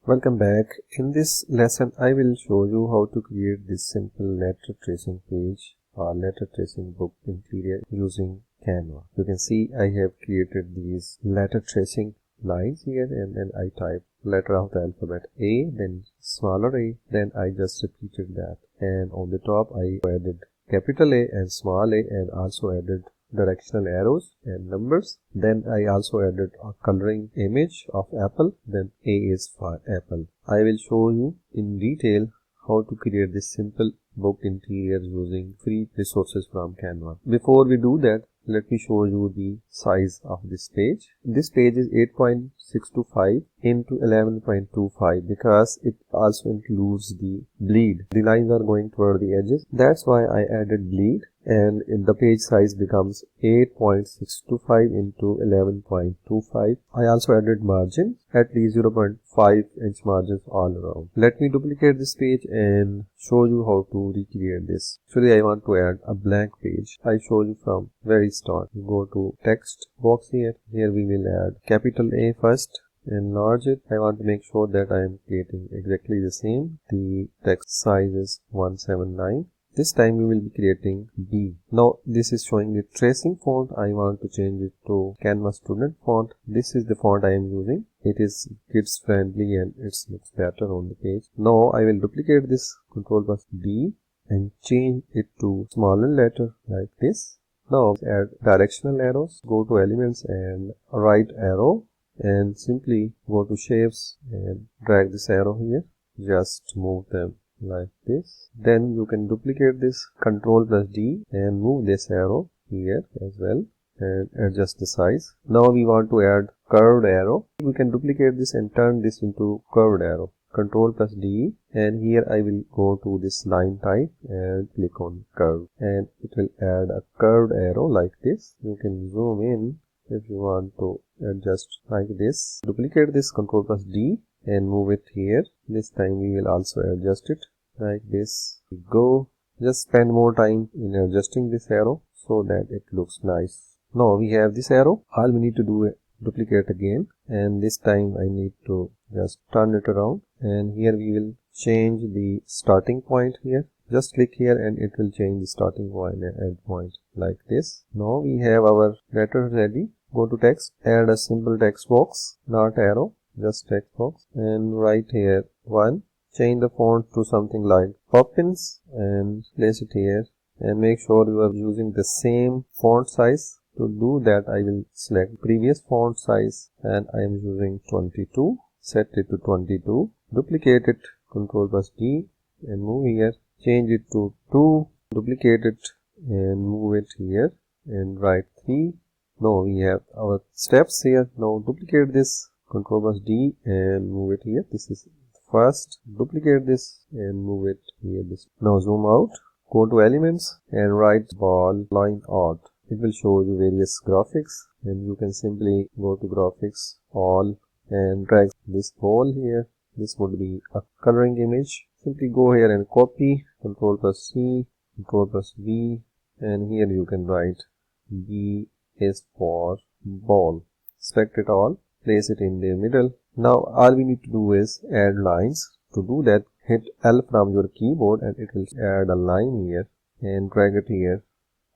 Welcome back. In this lesson, I will show you how to create this simple letter tracing page or letter tracing book interior using Canva. You can see I have created these letter tracing lines here, and then I type letter of the alphabet A, then smaller a, then I just repeated that, and on the top I added capital A and small a, and also added directional arrows and numbers. Then I also added a coloring image of apple, then A is for apple. I will show you in detail how to create this simple book interior using free resources from Canva. Before we do that, let me show you the size of this page. This page is 8.625 into 11.25 because it also includes the bleed. The lines are going toward the edges. That's why I added bleed, and the page size becomes 8.625 into 11.25. I also added margin, at least 0.5 inch margins all around. Let me duplicate this page and show you how to recreate this. Actually, I want to add a blank page. I show you from very start. Go to text box here. Here we will add capital A first. Enlarge it. I want to make sure that I am creating exactly the same. The text size is 179. This time we will be creating B. Now this is showing the tracing font. I want to change it to Canva student font. This is the font I am using. It is kids friendly and it looks better on the page. Now I will duplicate this, Ctrl+D, and change it to smaller letter like this. Now add directional arrows. Go to elements and right arrow, and simply go to shapes and drag this arrow here. Just move them like this. Then you can duplicate this, Ctrl+D, and move this arrow here as well and adjust the size. Now we want to add curved arrow. We can duplicate this and turn this into curved arrow. Ctrl+D, and here I will go to this line type and click on curve, and it will add a curved arrow like this. You can zoom in if you want to adjust like this. Duplicate this, Ctrl+D, and move it here. This time we will also adjust it like this. Go. Just spend more time in adjusting this arrow so that it looks nice. Now we have this arrow. All we need to do is duplicate again, and this time I need to just turn it around, and here we will change the starting point here. Just click here and it will change the starting point and end point like this. Now we have our letter ready. Go to text, add a simple text box, not arrow, just text box, and write here 1. Change the font to something like Poppins and place it here, and make sure you are using the same font size. To do that, I will select previous font size and I am using 22. Set it to 22. Duplicate it, Ctrl+D, and move here. Change it to 2. Duplicate it and move it here and write 3. Now we have our steps here. Now duplicate this, Ctrl+D, and move it here. This is first. Duplicate this and move it here. Now zoom out. Go to elements and write ball line art. It will show you various graphics, and you can simply go to graphics all and drag this ball here. This would be a coloring image. Simply go here and copy, Ctrl+C, Ctrl+V, and here you can write B is for ball. Select it all, place it in the middle. Now all we need to do is add lines. To do that, hit L from your keyboard and it will add a line here, and drag it here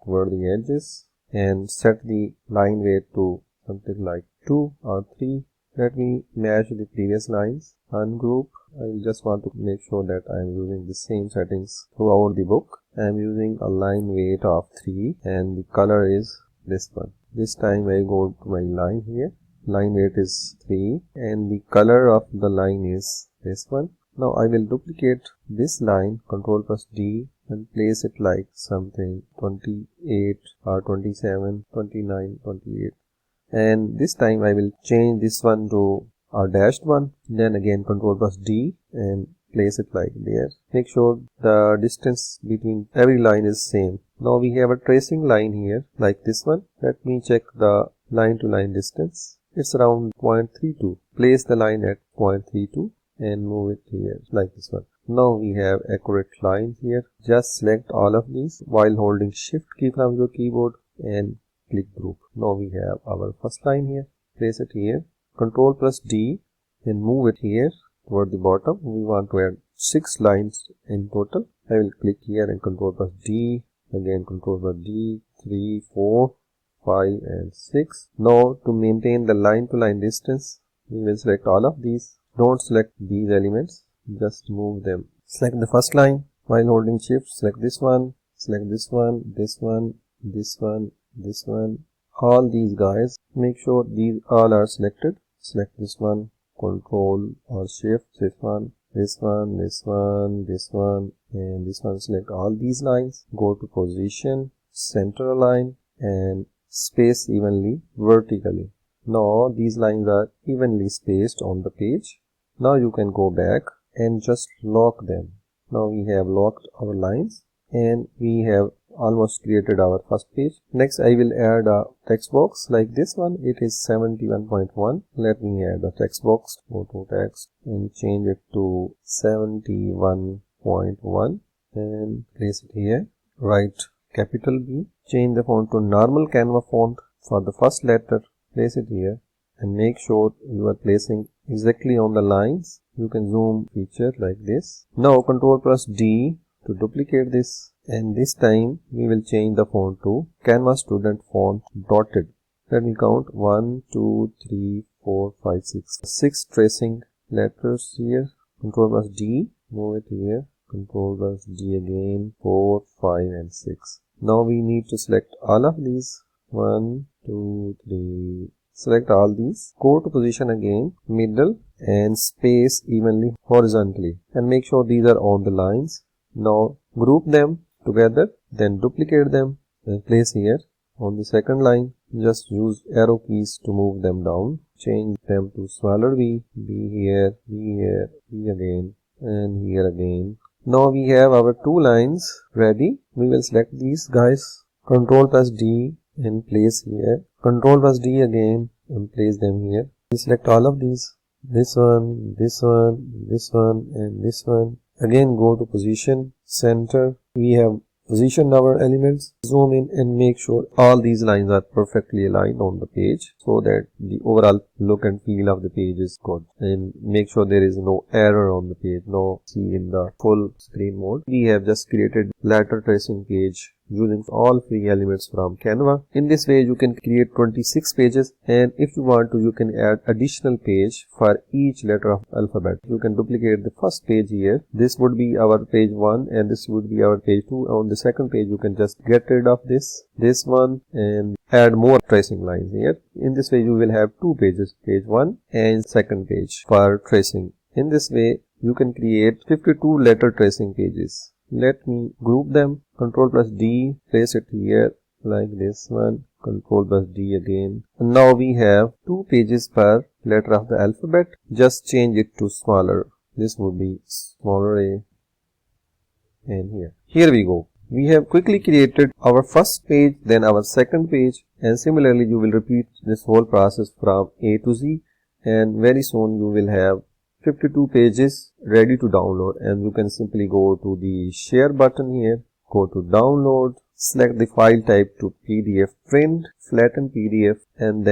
toward the edges and set the line weight to something like 2 or 3. Let me match the previous lines. Ungroup. I just want to make sure that I am using the same settings throughout the book. I am using a line weight of 3 and the color is this one. This time I go to my line here. Line weight is 3 and the color of the line is this one. Now I will duplicate this line, Ctrl+D, and place it like something 28 or 27, 29, 28. And this time I will change this one to a dashed one. Then again Ctrl+D and place it like there. Make sure the distance between every line is same. Now we have a tracing line here like this one. Let me check the line to line distance. It's around 0.32. Place the line at 0.32 and move it here like this one. Now we have accurate lines here. Just select all of these while holding shift key from your keyboard and click group. Now we have our first line here. Place it here. Ctrl+D and move it here toward the bottom. We want to add 6 lines in total. I will click here and Ctrl plus D, again Ctrl plus D, 3, 4, 5 and 6. Now to maintain the line to line distance, we will select all of these. Don't select these elements, just move them. Select the first line while holding shift, select this one, select this one, this one, this one, this one, all these guys. Make sure these all are selected. Select this one, Control or Shift, this one, this one, this one, this one, and this one. Select all these lines. Go to position, center align, and space evenly vertically. Now these lines are evenly spaced on the page. Now you can go back and just lock them. Now we have locked our lines and we have almost created our first page. Next I will add a text box like this one. It is 71.1. Let me add a text box. Go to text and change it to 71.1 and place it here. Write capital B. Change the font to normal Canva font. For the first letter, place it here and make sure you are placing exactly on the lines. You can zoom feature like this. Now Ctrl plus D to duplicate this, and this time we will change the font to Canva student font dotted. Let me count 1, 2, 3, 4, 5, 6. 6 tracing letters here. Ctrl plus D, move it here. Ctrl plus D again, 4, 5 and 6. Now we need to select all of these. 1, 2, 3. Select all these. Go to position again, middle, and space evenly horizontally. And make sure these are on the lines. Now group them together, then duplicate them and place here on the second line. Just use arrow keys to move them down. Change them to smaller b, b here, b again, and here again. Now we have our 2 lines ready. We will select these guys. Ctrl plus D and place here. Ctrl plus D again and place them here. We select all of these. This one, this one, this one, and this one. Again go to position, center. We have positioned our elements. Zoom in and make sure all these lines are perfectly aligned on the page so that the overall look and feel of the page is good. And make sure there is no error on the page. No, see in the full screen mode. We have just created letter tracing page using all free elements from Canva. In this way you can create 26 pages, and if you want to you can add additional page for each letter of alphabet. You can duplicate the first page here. This would be our page 1 and this would be our page 2. On the second page you can just get rid of this one and add more tracing lines here. In this way you will have 2 pages, page 1 and second page for tracing. In this way you can create 52 letter tracing pages. Let me group them. Ctrl plus D, place it here like this one. Ctrl plus D again. And now we have 2 pages per letter of the alphabet. Just change it to smaller. This would be smaller a, and here. Here we go. We have quickly created our first page, then our second page, and similarly you will repeat this whole process from A to Z, and very soon you will have 52 pages ready to download. And you can simply go to the share button here, go to download, select the file type to PDF, print, flatten PDF, and then